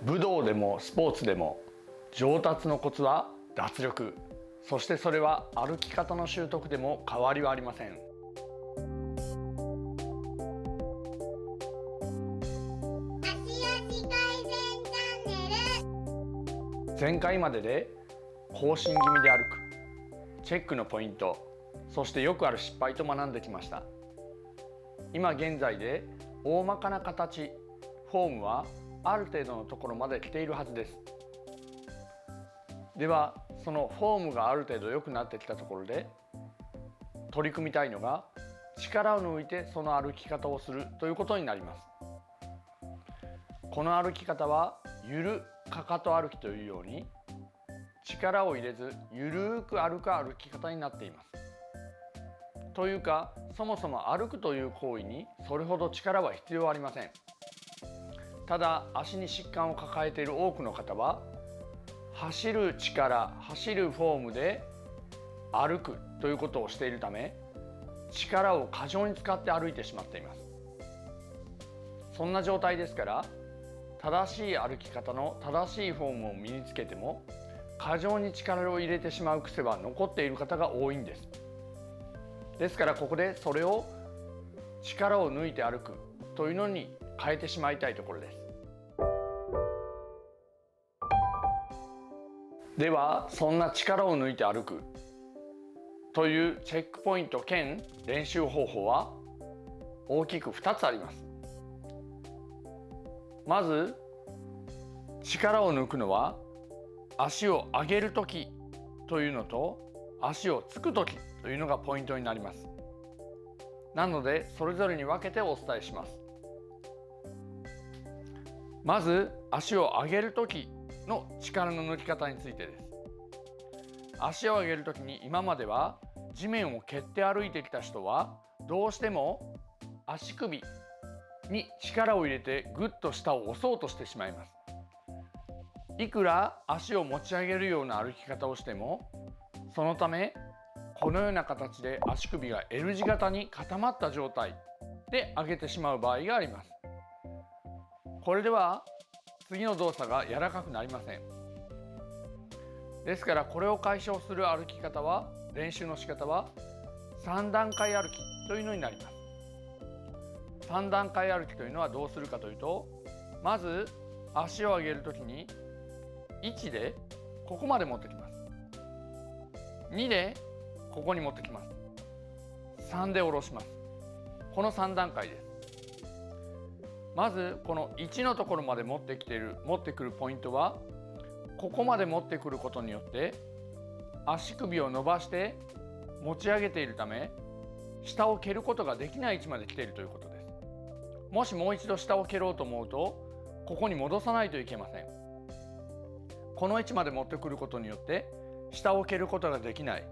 武道でもスポーツでも上達のコツは脱力、そしてそれは歩き方の習得でも変わりはありません。前回までで更新気味で歩く、チェックのポイント、そしてよくある失敗と学んできました。今現在で大まかな形、フォームはある程度のところまで来ているはずです。ではそのフォームがある程度良くなってきたところで取り組みたいのが、力を抜いてその歩き方をするということになります。この歩き方はゆるかかと歩きというように、力を入れずゆるく歩く歩き方になっています。というか、そもそも歩くという行為にそれほど力は必要ありません。ただ足に疾患を抱えている多くの方は、走る力、走るフォームで歩くということをしているため、力を過剰に使って歩いてしまっています。そんな状態ですから、正しい歩き方の正しいフォームを身につけても過剰に力を入れてしまう癖は残っている方が多いんです。ですからここでそれを力を抜いて歩くというのに変えてしまいたいところです。ではそんな力を抜いて歩くというチェックポイント兼練習方法は大きく2つあります。まず力を抜くのは足を上げるときというのと足をつくときというのがポイントになります。なのでそれぞれに分けてお伝えします。まず足を上げるときの力の抜き方についてです。足を上げるときに今までは地面を蹴って歩いてきた人はどうしても足首に力を入れてぐっと下を押そうとしてしまいます。いくら足を持ち上げるような歩き方をしても、そのためこのような形で足首が L 字型に固まった状態で上げてしまう場合があります。これでは次の動作が柔らかくなりません。ですからこれを解消する歩き方は、練習の仕方は3段階歩きというのになります。3段階歩きというのはどうするかというと、まず足を上げるときに1でここまで持ってきます。2でここに持ってきます。3で下ろします。この3段階です。まずこの1のところまで持ってくるポイントは、ここまで持ってくることによって足首を伸ばして持ち上げているため、下を蹴ることができない位置まで来ているということです。もしもう一度下を蹴ろうと思うと、ここに戻さないといけません。この位置まで持ってくることによって下を蹴ることができない、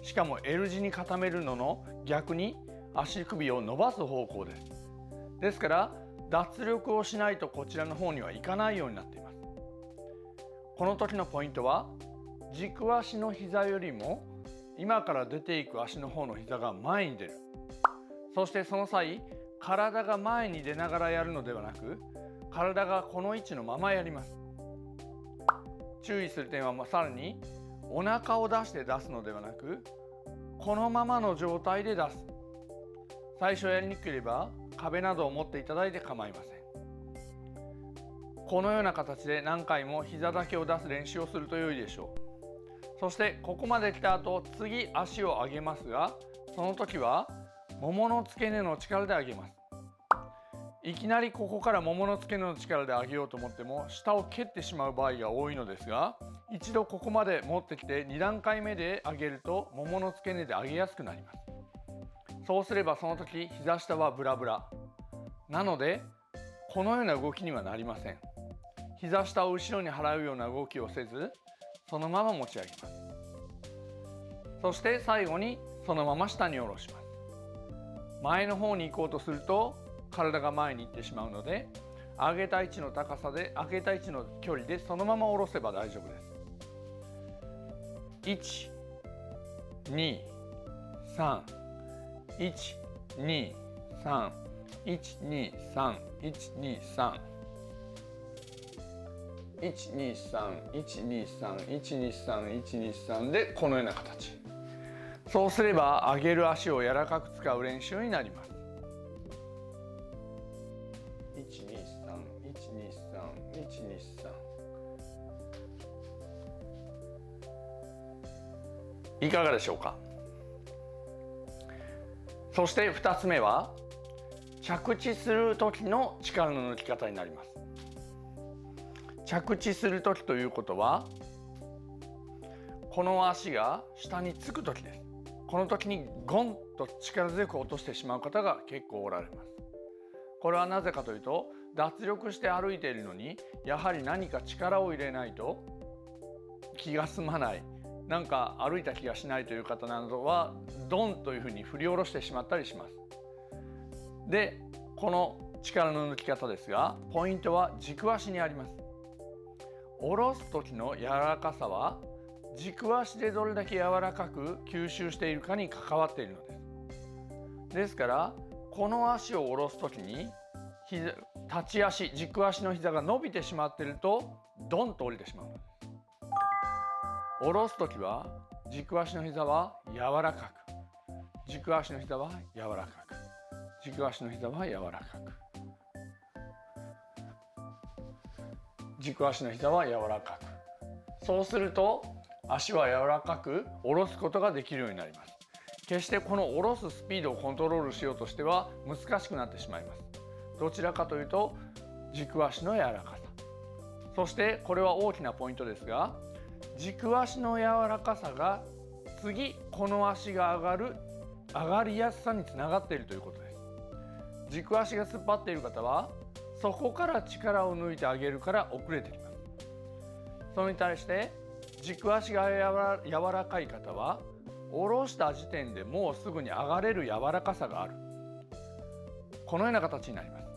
しかも L 字に固めるのの逆に足首を伸ばす方向です。ですから脱力をしないとこちらの方にはいかないようになっています。この時のポイントは、軸足の膝よりも今から出ていく足の方の膝が前に出る。そしてその際、体が前に出ながらやるのではなく、体がこの位置のままやります。注意する点はさらに、お腹を出して出すのではなく、このままの状態で出す。最初やりにくければ壁などを持っていただいて構いません。このような形で何回も膝だけを出す練習をすると良いでしょう。そしてここまで来た後、次足を上げますが、その時はももの付け根の力で上げます。いきなりここからももの付け根の力で上げようと思っても下を蹴ってしまう場合が多いのですが、一度ここまで持ってきて2段階目で上げるとももの付け根で上げやすくなります。そうすればその時膝下はブラブラなので、このような動きにはなりません。膝下を後ろに払うような動きをせず、そのまま持ち上げます。そして最後にそのまま下に下ろします。前の方に行こうとすると体が前に行ってしまうので、上げた位置の高さで、上げた位置の距離でそのまま下ろせば大丈夫です。1、2、3、1、2、3、1、2、3、1、2、3。123123123123123でこのような形。そうすれば上げる足を柔らかく使う練習になります。123123123いかがでしょうか。そして2つ目は着地する時の力の抜き方になります。着地する時ということはこの足が下につく時です。この時にゴンと力強く落としてしまう方が結構おられます。これはなぜかというと、脱力して歩いているのにやはり何か力を入れないと気が済まない、なんか歩いた気がしないという方などはドンというふうに振り下ろしてしまったりします。で、この力の抜き方ですが、ポイントは軸足にあります。下ろす時の柔らかさは軸足でどれだけ柔らかく吸収しているかに関わっているのです。ですからこの足を下ろす時に立ち足、軸足の膝が伸びてしまっているとドンと降りてしまうのです。下ろす時は軸足の膝は柔らかく、軸足の膝は柔らかく、軸足の膝は柔らかく、軸足の膝は柔らかく。そうすると足は柔らかく下ろすことができるようになります。決してこの下ろすスピードをコントロールしようとしては難しくなってしまいます。どちらかというと軸足の柔らかさ、そしてこれは大きなポイントですが、軸足の柔らかさが次この足が上がりやすさにつながっているということです。軸足が突っ張っている方はそこから力を抜いてあげるから遅れてきます。それに対して軸足が柔らかい方は下ろした時点でもうすぐに上がれる柔らかさがある、このような形になります。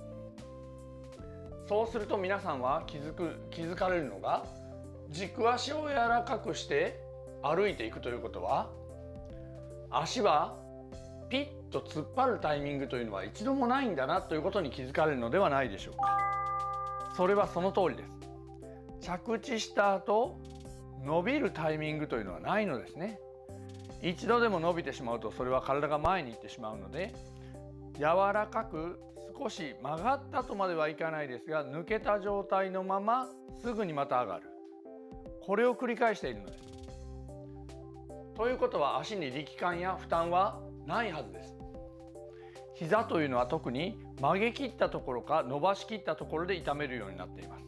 そうすると皆さんは気づかれるのが、軸足を柔らかくして歩いていくということは、足はピッと突っ張るタイミングというのは一度もないんだなということに気づかれるのではないでしょうか。それはその通りです。着地した後伸びるタイミングというのはないのですね。一度でも伸びてしまうとそれは体が前に行ってしまうので、柔らかく少し曲がったとまではいかないですが抜けた状態のまますぐにまた上がる、これを繰り返しているのです。ということは足に力感や負担はないはずです。膝というのは特に曲げ切ったところか伸ばし切ったところで痛めるようになっています。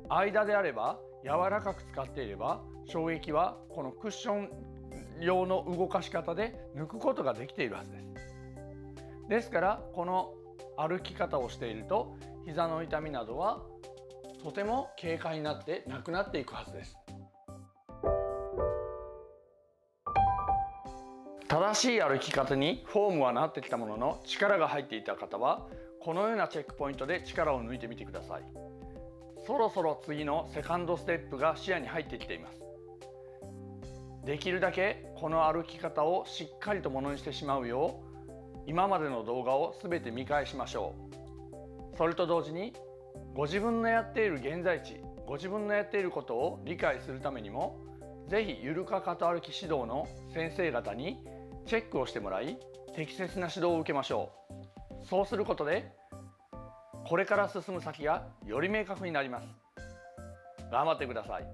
間であれば柔らかく使っていれば衝撃はこのクッション用の動かし方で抜くことができているはずです。ですからこの歩き方をしていると膝の痛みなどはとても軽快になってなくなっていくはずです。正しい歩き方にフォームはなってきたものの力が入っていた方はこのようなチェックポイントで力を抜いてみてください。そろそろ次のセカンドステップが視野に入ってきています。できるだけこの歩き方をしっかりとものにしてしまうよう今までの動画を全て見返しましょう。それと同時にご自分のやっている現在地、ご自分のやっていることを理解するためにもぜひゆるか肩歩き指導の先生方にチェックをしてもらい適切な指導を受けましょう。そうすることでこれから進む先がより明確になります。頑張ってください。